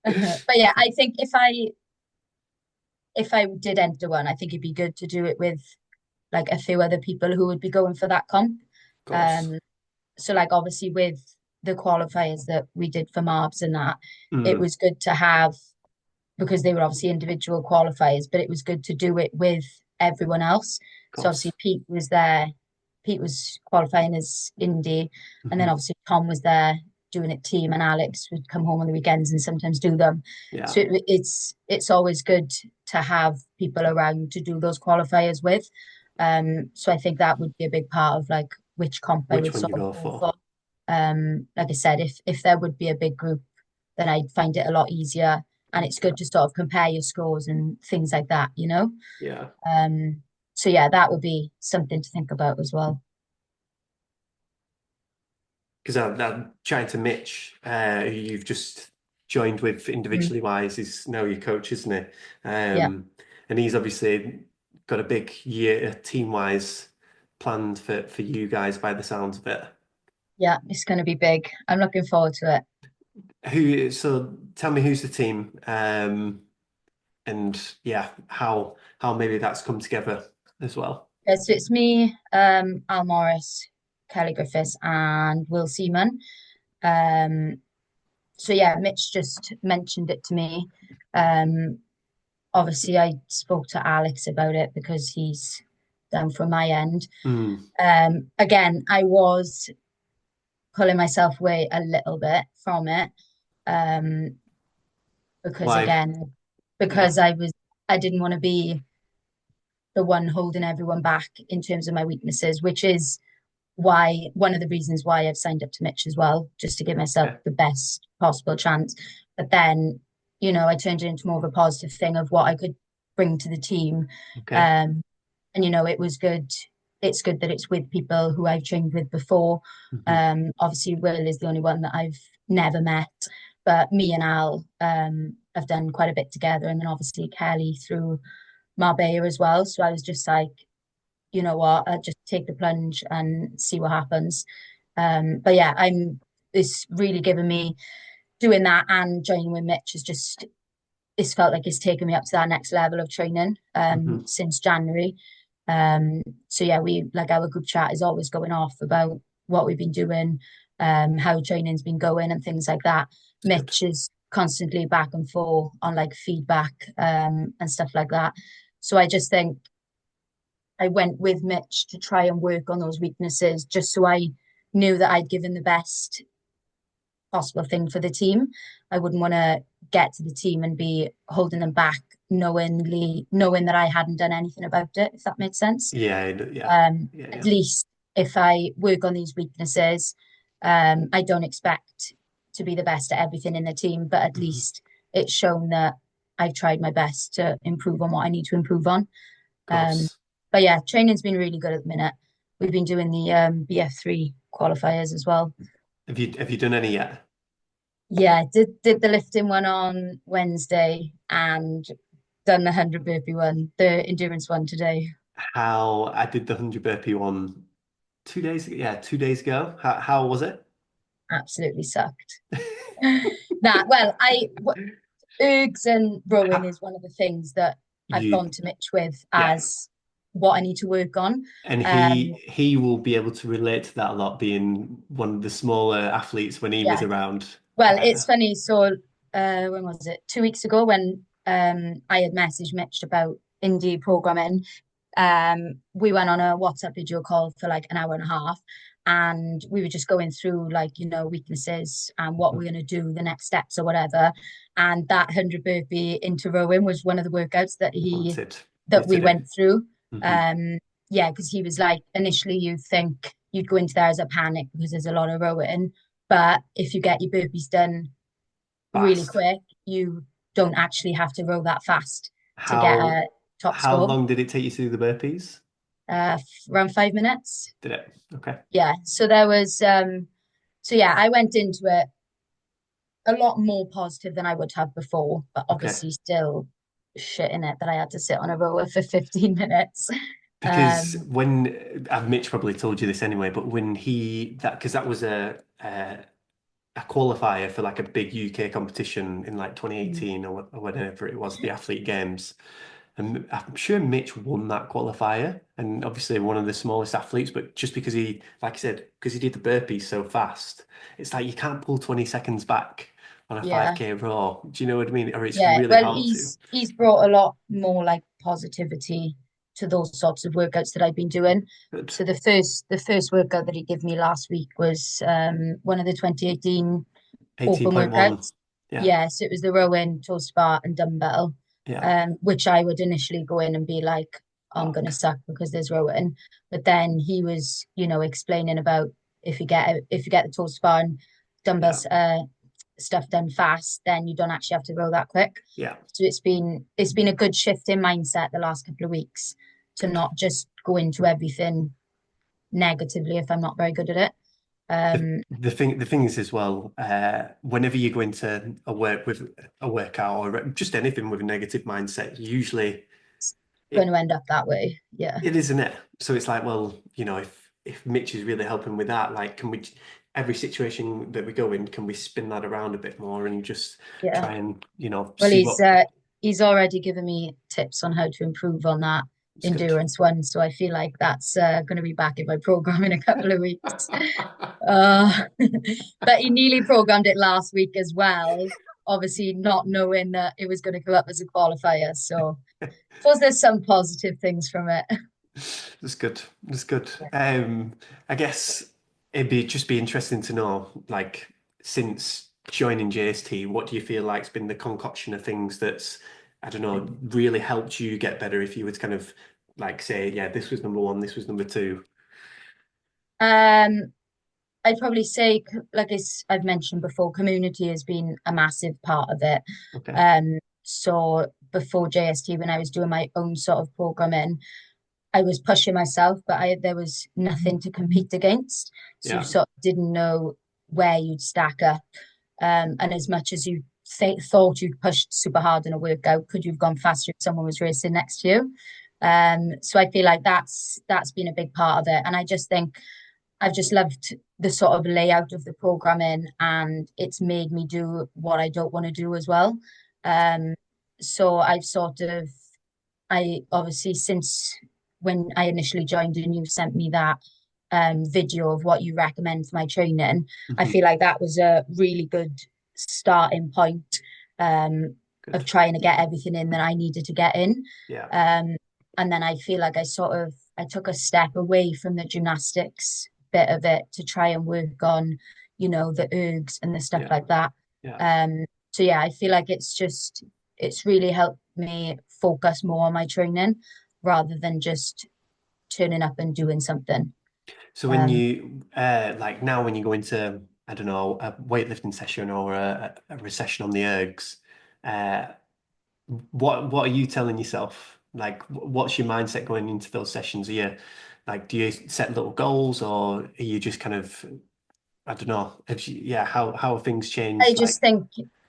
But yeah, I think if I did enter one, I think it'd be good to do it with like a few other people who would be going for that comp. Of course. Um, so like obviously with the qualifiers that we did for Marbs and that, it Mm, was good to have because they were obviously individual qualifiers, but it was good to do it with everyone else. of So obviously course. Pete was there. Pete was qualifying as Indy, and then Hmm. obviously Tom was there doing it team, and Alex would come home on the weekends and sometimes do them. Yeah. So it's always good to have people around to do those qualifiers with. So I think that would be a big part of like which comp I Which would one sort you of go go for? for. Like I said, if there would be a big group, then I'd find it a lot easier. And it's Yeah. good to sort of compare your scores and things like that, you know? Yeah. So yeah, that would be something to think about as well. Because I'm chatting to Mitch, who you've just joined with Mm, individually wise, is now your coach, isn't he? yeah, And he's obviously got a big year team wise planned for you guys by the sounds of it. yeah, it's going to be big. I'm looking forward to it. So tell me who's the team, and yeah, how maybe that's come together as well. Yeah, so it's me, Al Morris, Kelly Griffiths, and Will Seaman. Um, so yeah, Mitch just mentioned it to me. Um, Obviously, I spoke to Alex about it because he's done from my end. Hmm. Again, I was pulling myself away a little bit from it um, because Why? again, Yeah. because I didn't want to be the one holding everyone back in terms of my weaknesses, which is why one of the reasons why I've signed up to Mitch as well, just to give myself Okay. the best possible chance. But then, I turned it into more of a positive thing of what I could bring to the team. Okay. Um, and it was good. It's good that it's with people who I've trained with before. Hmm. Obviously, Will is the only one that I've never met, but me and Al have done quite a bit together, and then obviously Kelly through Marbella as well. So I was just like, you know what, I'll just take the plunge and see what happens. But yeah, it's really given me doing that and joining with Mitch is just it's felt like it's taken me up to that next level of training Hmm. since January. So yeah, we like our group chat is always going off about what we've been doing, how training's been going and things like that. It's good. Mitch is constantly back and forth on like feedback and stuff like that. So I just think I went with Mitch to try and work on those weaknesses just so I knew that I'd given the best possible thing for the team. I wouldn't want to get to the team and be holding them back knowing that I hadn't done anything about it, if that makes sense. Yeah. Yeah. Yeah. At Yeah. least if I work on these weaknesses, I don't expect to be the best at everything in the team, but at Hmm. least it's shown that I've tried my best to improve on what I need to improve on. Of Um, course. but yeah, training's been really good at the minute. We've been doing the BF3 qualifiers as well. Have you done any yet? Yeah, did the lifting one on Wednesday and done the 100 burpee one, the endurance one today. How I did the 100 burpee one 2 days ago. Yeah, 2 days ago. How was it? Absolutely sucked. Nah, well, ergs and rowing Ha- is one of the things that I've You, gone to Mitch with yeah. as what I need to work on. And Um, he will be able to relate to that a lot, being one of the smaller athletes when he was yeah. around. Well, Uh, it's funny. So, when was it? 2 weeks ago, when I had messaged Mitch about indie programming. We went on a WhatsApp video call for like an hour and a half, and we were just going through like weaknesses and what we're gonna do, the next steps or whatever. And that 100 burpee into rowing was one of the workouts wanted you that to we do. went through. Hmm. Yeah, because he was like, initially you think you'd go into there as a panic because there's a lot of rowing, but if you get your burpees done really Fast. quick, you don't actually have to row that fast to get How a top how score. long did it take you to do the burpees? Around 5 minutes. Did it? Okay. Yeah. So there was so yeah, I went into it a lot more positive than I would have before, but Okay. obviously still shit in it that I had to sit on a rower for 15 minutes. Because Um, when Mitch probably told you this anyway, but when because that was a qualifier for like a big UK competition in like 2018 or whenever it was, the Athlete Games. And I'm sure Mitch won that qualifier, and obviously one of the smallest athletes, but just because he, like I said, because he did the burpees so fast, it's like you can't pull 20 seconds back on a yeah. 5K row. Do you know what I mean? Or it's Yeah. really Well, hard to. he's brought a lot more like positivity to those sorts of workouts that I've been doing. Good. So the first workout that he gave me last week was one of the 2018 open 18.1. workouts. Yeah. Yeah, so it was the rowing, toes bar, and dumbbell, Yeah. which I would initially go in and be like, I'm gonna Fuck. suck because there's rowing. But then he was, explaining about if you get the toes bar and Yeah. dumbbells stuff done fast, then you don't actually have to row that quick. Yeah. So it's been a good shift in mindset the last couple of weeks to Good. not just go into everything negatively if I'm not very good at it. The thing is as well, whenever you go into a workout or just anything with a negative mindset, usually It's going it to end up that way. Yeah. it isn't it. So it's like, well, if Mitch is really helping with that, like, can we every situation that we go in, can we spin that around a bit more and just Yeah. try and Well, see what he's already given me tips on how to improve on that it's good. endurance one. So I feel like that's going to be back in my program in a couple of weeks. Uh, but he nearly programmed it last week as well, obviously not knowing that it was going to go up as a qualifier. So I suppose there's some positive things from it. That's good. That's good. I guess it'd be interesting to know, like, since joining JST, what do you feel like's been the concoction of things that's, I don't know, really helped you get better if you were to kind of like say, yeah, this was number one, this was number two. Um, I'd probably say, like I've mentioned before, community has been a massive part of it. Okay. So before JST, when I was doing my own sort of programming, I was pushing myself, but there was nothing to compete against. So you Yeah. sort of didn't know where you'd stack up. And as much as you thought you'd pushed super hard in a workout, could you have gone faster if someone was racing next to you? So I feel like that's been a big part of it. And I just think I've just loved the sort of layout of the programming, and it's made me do what I don't want to do as well. Um, so I obviously, since when I initially joined and you sent me that video of what you recommend for my training, I Hmm. feel like that was a really good starting point um, of Good. trying to get everything in that I needed to get in. Yeah. Um, and then I feel like I took a step away from the gymnastics bit of it to try and work on, the ergs and the stuff Yeah. like that. Yeah. So yeah, I feel like it's really helped me focus more on my training rather than just turning up and doing something. So when Um, you like now when you go into, I don't know, a weightlifting session or a recession on the ergs, uh, what are you telling yourself? Like, what's your mindset going into those sessions? Are you like, do you set little goals, or are you just kind of, I don't know, yeah, how have things I changed? just Like,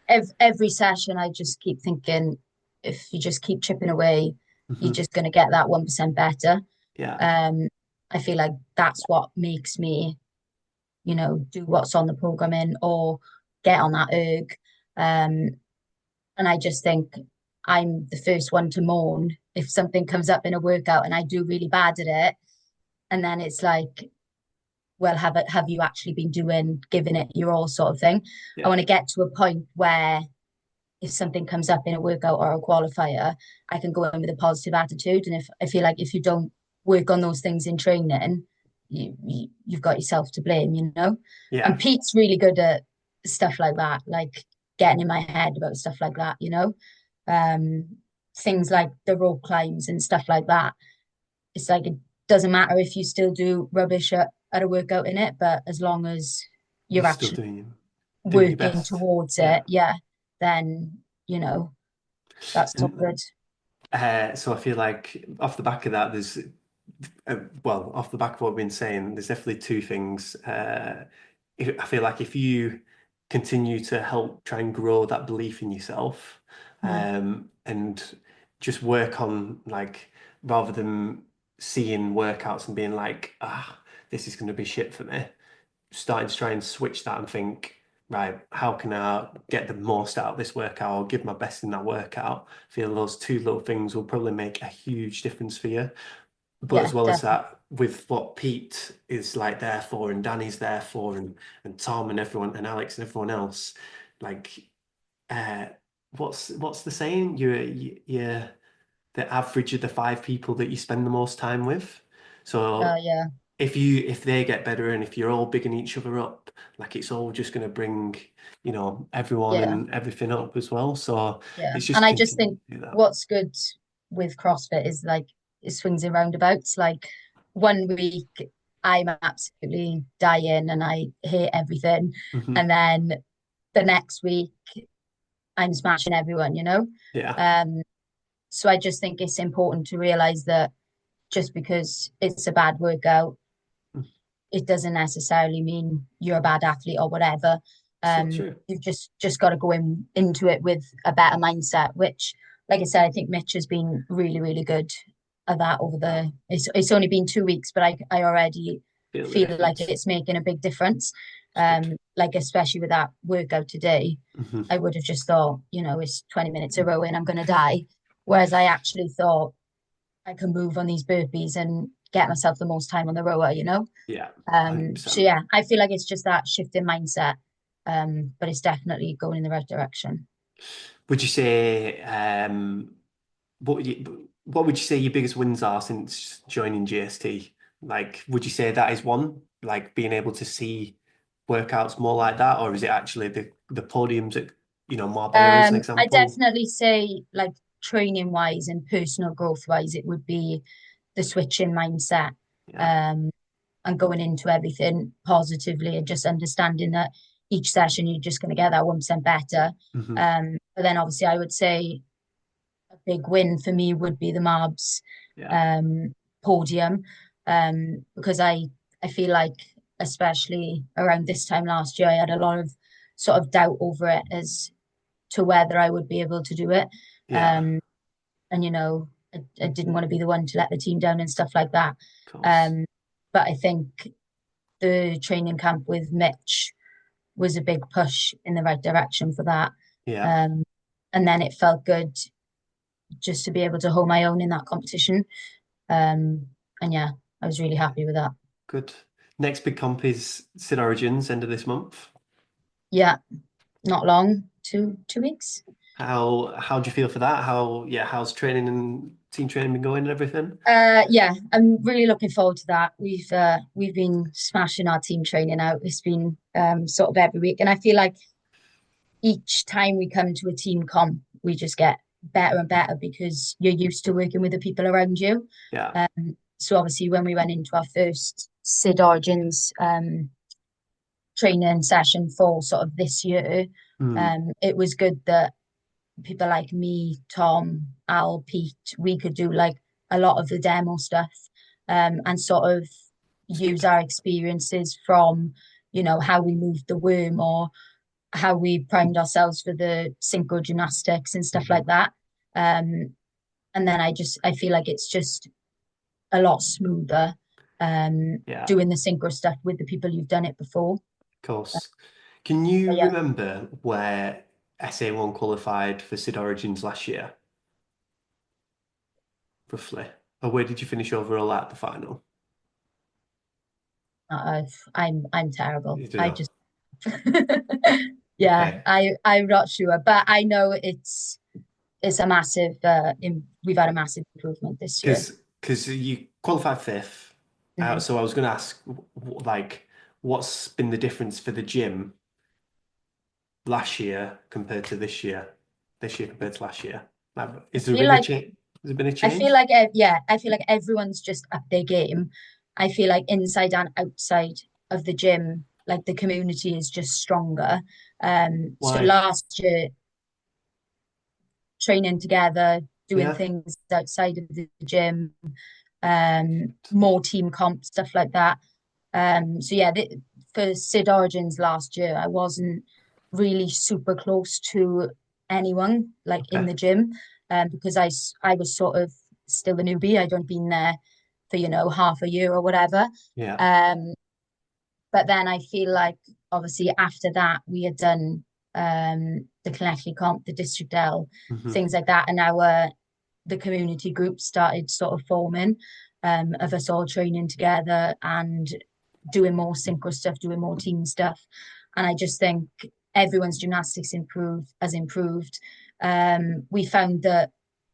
think every session, I just keep thinking, if you just keep chipping away, you're Hmm. just going to get that 1% better. Yeah. Um, I feel like that's what makes me, do what's on the programming or get on that erg. Um, and I just think I'm the first one to mourn if something comes up in a workout and I do really bad at it. And then it's like, well, have you actually been giving it your all sort of thing? I Yeah. want to get to a point where if something comes up in a workout or a qualifier, I can go in with a positive attitude. And if I feel like if you don't work on those things in training, you've got yourself to blame. And Yeah. Pete's really good at stuff like that, like getting in my head about stuff like that. Um, Things like the rope climbs and stuff like that. It's like it doesn't matter if you still do rubbish at a workout in it, but as long as You're you're still actually doing your working best. towards Yeah. it, yeah, then that's all And good. so I feel like off the back of that, there's well, off the back of what we've been saying, there's definitely two things. I feel like if you continue to help try and grow that belief in yourself, Mm. and just work on like rather than seeing workouts and being like, this is going to be shit for me, starting to try and switch that and think, right, how can I get the most out of this workout or give my best in that workout? I feel those two little things will probably make a huge difference for you. But Yeah, as well as definitely. that, with what Pete is like there for, and Danny's there for, and Tom and everyone, and Alex and everyone else, like, uh, what's the saying? You're the average of the five people that you spend the most time with. So Yeah, if they get better and if you're all bigging each other up, like it's all just going to bring, everyone yeah, and everything up as well. So yeah. it's And just I just continue think to do that. what's good with CrossFit is like it swings and roundabouts. Like one week I'm absolutely dying and I hate everything. Hmm. And then the next week I'm smashing everyone. Yeah. Um, so I just think it's important to realize that just because it's a bad workout, it doesn't necessarily mean you're a bad athlete or whatever. So true. You've just got to go into it with a better mindset, which, like I said, I think Mitch has been really, really good at that over Yeah. it's only been 2 weeks, but I already Feel the feel like difference. it's making a big difference. It's good. Like especially with that workout today, Hmm. I would have just thought, it's 20 minutes a row and I'm gonna die. Whereas I actually thought I can move on these burpees and get myself the most time on the rower. Yeah. So 100%. yeah, I feel like it's just that shift in mindset. But it's definitely going in the right direction. Would you say what would you say your biggest wins are since joining JST? Like, would you say that is one, like being able to see workouts more like that, or is it actually the podiums at Marbella as an I example? definitely say like training wise and personal growth wise, it would be the switch in mindset. Yeah. Um, and going into everything positively and just understanding that each session you're just going to get that 1% better. Hmm. But then obviously I would say a big win for me would be the Marbs Yeah. um, podium, because I feel like especially around this time last year I had a lot of sort of doubt over it as to whether I would be able to do it. Yeah. Um, and I didn't want to be the one to let the team down and stuff like that. Of course. Um, but I think the training camp with Mitch was a big push in the right direction for that. Yeah. Um, and then it felt good just to be able to hold my own in that competition. Um, and yeah, I was really happy with that. Good. Next big comp is SiD Origins, end of this month. Yeah, not long, two weeks. How do you feel for that? How's training and team training been going and everything? Yeah, I'm really looking forward to that. We've been smashing our team training out. It's been sort of every week, and I feel like each time we come to a team comp, we just get better and better because you're used to working with the people around you. Yeah. So obviously, when we went into our first SiD Origins training session for sort of this year, Hmm. it was good that people like me, Tom, Al, Pete, we could do like a lot of the demo stuff, and sort of It's use good. our experiences from, how we moved the worm or how we primed ourselves for the synchro gymnastics and stuff Hmm. like that. And then I feel like it's just a lot smoother Yeah, doing the synchro stuff with the people you've done it before. of course. Can But you yeah, remember where SA1 qualified for SiD Origins last year, roughly? Or where did you finish overall at the final? I'm terrible. You don't I know. just yeah, Okay. I'm not sure, but I know it's a massive we've had a massive improvement this year. Because you qualified fifth. Mhm. So I was going to ask, like, what's been the difference for the gym last year compared to this year compared to last year? Like, I is there feel been a like change? Has there been a I feel change? like yeah, I feel like everyone's just up their game. I feel like inside and outside of the gym, like the community is just stronger. So Why? last year, training together, doing Yeah. things outside of the gym, more team comp stuff like that. So yeah, for SiD Origins last year, I wasn't really super close to anyone like in Okay. the gym, because I was sort of still a newbie. I'd only been there for half a year or whatever. Yeah. Um, but then I feel like obviously after that we had done the Connectly Comp, the District L, Hmm. things like that, and our the community group started sort of forming, of us all training together and doing more synchro stuff, doing more team stuff. And I just think everyone's gymnastics has improved. We found that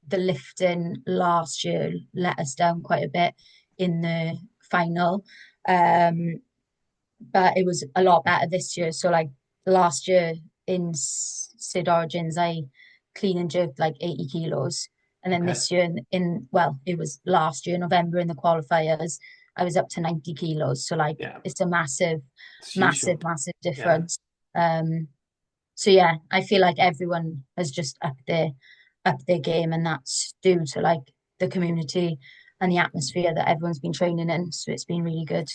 the lifting last year let us down quite a bit in the final. Um, but it was a lot better this year. So like last year in SiD Origins, I clean and jerked like 80 kilos. And then Okay. this year well, it was last year, November in the qualifiers, I was up to 90 kilos. So like Yeah. it's a massive, It's a huge massive, jump. massive Yeah. difference. So yeah, I feel like everyone has just upped their game, and that's due to like the community and the atmosphere that everyone's been training in. So it's been really good.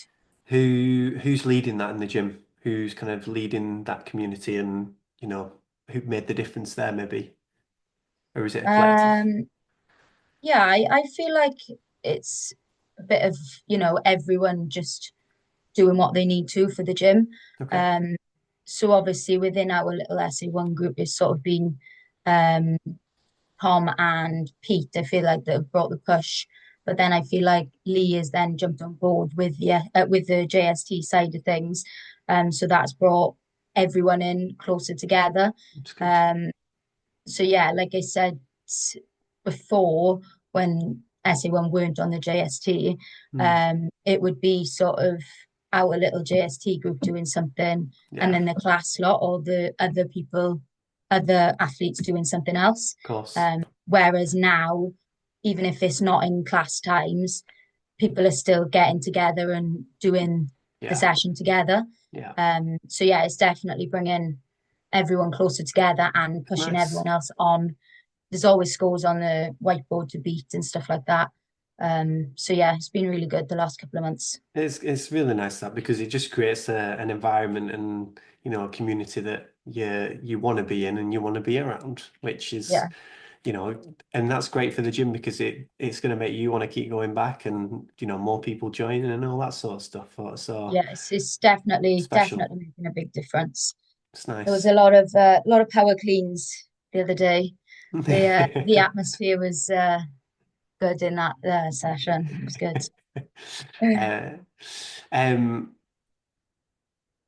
Who's leading that in the gym? Who's kind of leading that community and, who made the difference there maybe? Or is it a collective? Um, yeah, I feel like it's a bit of, everyone just doing what they need to for the gym. Okay. Um, so obviously within our little SA1 group, it's sort of been um, Tom and Pete. I feel like they've brought the push, but then I feel like Lee has then jumped on board with the JST side of things. So that's brought everyone in closer together. That's good. Um, so yeah, like I said before, when SA1 weren't on the JST, Hmm. it would be sort of our little JST group doing something, and Yeah, then the class lot or the other people, other athletes doing something else. of course. Whereas now, even if it's not in class times, people are still getting together and doing the Yeah, session together. yeah. So yeah, it's definitely bringing everyone closer together and It's pushing nice. everyone else on. There's always scores on the whiteboard to beat and stuff like that. So yeah, it's been really good the last couple of months. It's really nice that because it just creates an environment and a community that you want to be in and you want to be around, which is Yeah, you know, and that's great for the gym because it's going to make you want to keep going back and more people joining and all that sort of stuff. So yeah, it's definitely special. definitely making a big difference. It's There was nice. a lot of power cleans the other day. The atmosphere was good in that session. It was good. Uh, um,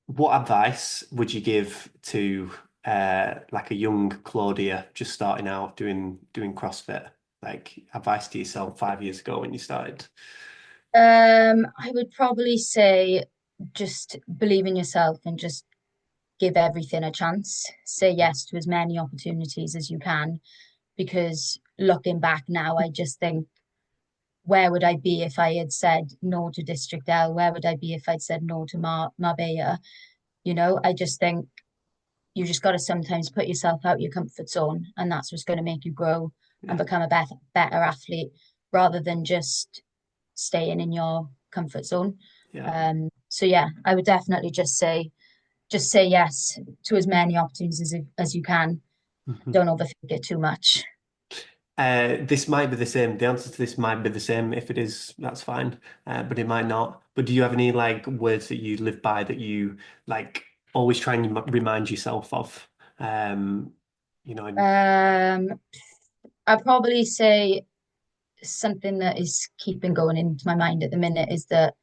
what advice would you give to like a young Claudia just starting out doing CrossFit? Like advice to yourself 5 years ago when you started. I would probably say just believe in yourself and just give everything a chance. Say yes to as many opportunities as you can, because looking back now, I just think, where would I be if I had said no to District L? Where would I be if I'd said no to Marbella? I just think you just got to sometimes put yourself out your comfort zone, and that's what's going to make you grow and Yeah, become a better athlete, rather than just staying in your comfort zone. yeah. So yeah, I would definitely just say yes to as many opportunities as you can. Mhm. Don't overthink it too much. This might be the same. The answer to this might be the same. If it is, that's fine. But it might not. But do you have any like words that you live by that you like always try and remind yourself of? Um, you know, and Um, I'd probably say something that is keeping going into my mind at the minute is that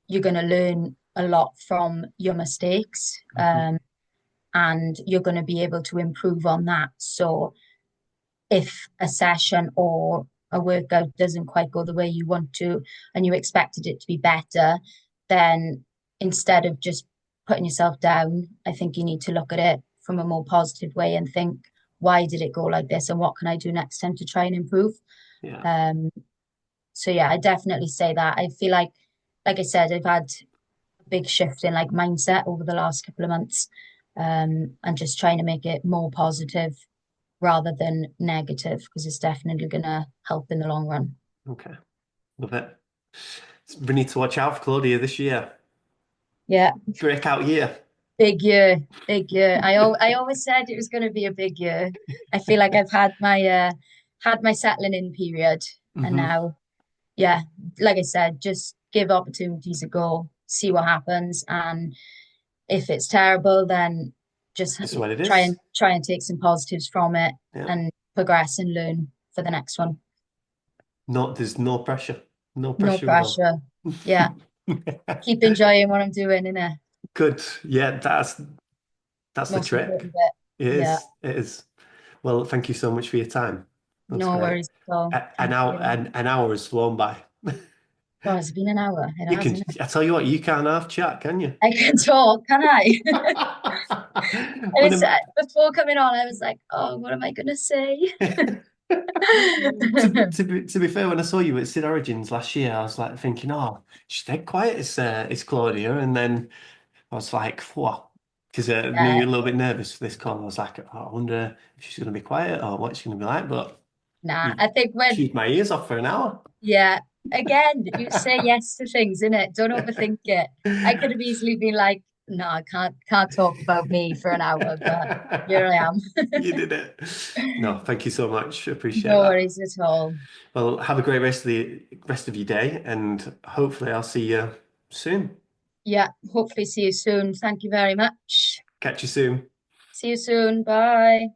you're going to learn a lot from your mistakes, Mhm. and you're going to be able to improve on that. So if a session or a workout doesn't quite go the way you want to and you expected it to be better, then instead of just putting yourself down, I think you need to look at it from a more positive way and think, why did it go like this and what can I do next time to try and improve? Yeah. Um, so yeah, I definitely say that. I feel like I said, I've had a big shift in like mindset over the last couple of months, and just trying to make it more positive rather than negative because it's definitely going to help in the long run. Okay. Love it. We need to watch out for Claudia this year. Yeah, Breakout year. big year, big year. I always said it was going to be a big year. I feel like I've had my settling in period, and Hmm. now, yeah, like I said, just give opportunities a go, see what happens, and if it's terrible, then just This is what it is. try and take some positives from it Yeah. and progress and learn for the next one. There's no pressure. No No pressure at all. pressure. Yeah, keep enjoying what I'm doing, innit? Good. Yeah, that's the Most trick. important bit. It Yeah, is. It is. Well, thank you so much for your time. That's no great. worries at all. An Thank hour, you. an hour has flown by. God, it's been an hour. It You has, can, isn't it? I tell you what, you can't half chat, can you? I can talk, can I? And When it's before coming on, I was like, oh, what am I gonna say? to be fair, when I saw you at SiD Origins last year, I was like thinking, oh, she's dead quiet. It's Claudia, and then I was like, what? Because I knew Yeah, you were a little bit nervous for this call. I was like, oh, I wonder if she's going to be quiet or what she's going to be like. But nah. you I think when chewed my ears off for an hour. yeah, again, you say yes to things, innit? Don't overthink it. I could have easily been like, no, I can't talk about me for an hour, but here I am. You did it. No, thank you so much. Appreciate No that. worries at all. Well, have a great rest of your day, and hopefully I'll see you soon. Yeah, hopefully see you soon. Thank you very much. Catch you soon. See you soon. Bye.